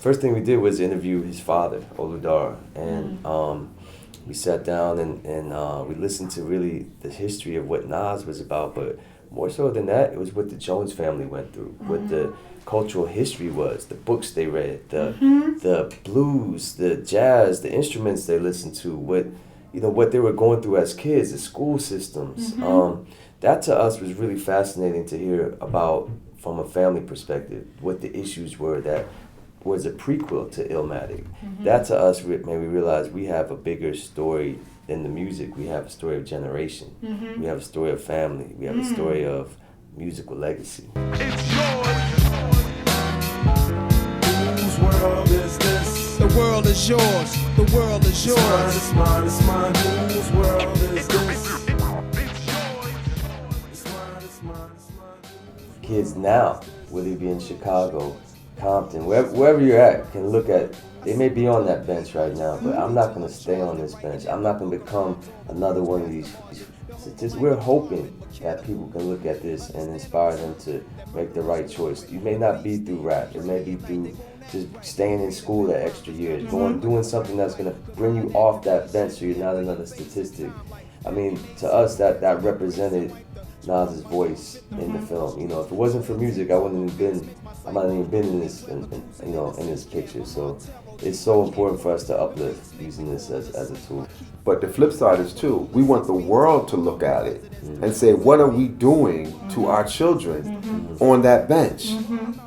first thing we did was interview his father, Oludara, and we sat down and we listened to really the history of what Nas was about, but more so than that, it was what the Jones family went through, what the cultural history was, the books they read, the blues, the jazz, the instruments they listened to, what they were going through as kids, the school systems. That to us was really fascinating to hear about from a family perspective, what the issues were that was a prequel to Illmatic. That to us made me realize we have a bigger story than the music. We have a story of generation. We have a story of family. We have a story of musical legacy. It's yours. Whose world is this? The world is yours. The world is yours. It's mine, it's mine, it's mine. Whose world is this? Kids now, whether you be in Chicago, Compton, wherever you're at, can look at, they may be on that bench right now, but I'm not going to stay on this bench. I'm not going to become another one of these statistics. We're hoping that people can look at this and inspire them to make the right choice. You may not be through rap. It may be through just staying in school that extra year, doing something that's going to bring you off that bench so you're not another statistic. I mean, to us, that represented Nas's voice in the film. You know, if it wasn't for music, I might not even been in this, in this picture. So it's so important for us to uplift using this as a tool. But the flip side is too, we want the world to look at it and say, what are we doing to our children on that bench?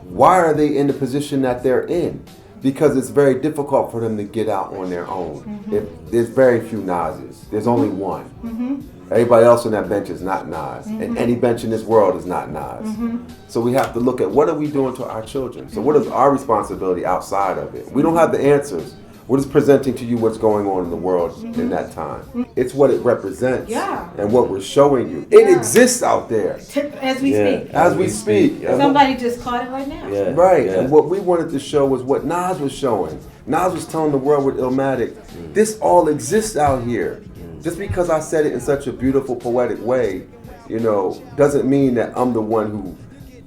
Why are they in the position that they're in? Because it's very difficult for them to get out on their own. There's very few Nas's. There's only one. Everybody else on that bench is not Nas. And any bench in this world is not Nas. So we have to look at what are we doing to our children? So what is our responsibility outside of it? We don't have the answers. We're just presenting to you what's going on in the world in that time. It's what it represents and what we're showing you. It exists out there. As we speak. As we speak. Somebody just caught it right now. Right. And what we wanted to show was what Nas was showing. Nas was telling the world with Illmatic, this all exists out here. Just because I said it in such a beautiful, poetic way, doesn't mean that I'm the one who,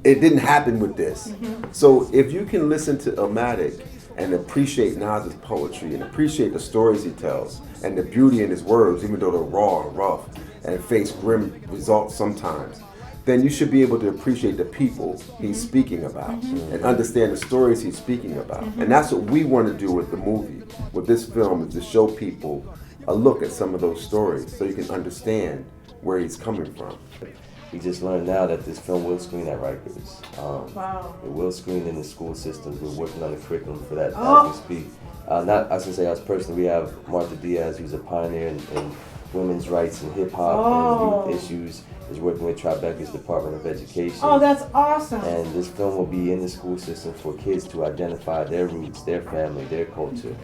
it didn't happen with this. So if you can listen to Illmatic and appreciate Nas's poetry and appreciate the stories he tells and the beauty in his words, even though they're raw and rough and face grim results sometimes, then you should be able to appreciate the people he's speaking about and understand the stories he's speaking about. And that's what we want to do with the movie, with this film, is to show people a look at some of those stories so you can understand where he's coming from. We just learned now that this film will screen at Rikers. Wow. It will screen in the school systems. We're working on the curriculum for that as we speak. Not, I was going to say us personally, we have Martha Diaz, who's a pioneer in women's rights and hip hop and youth issues, is working with Tribeca's Department of Education. Oh, that's awesome. And this film will be in the school system for kids to identify their roots, their family, their culture.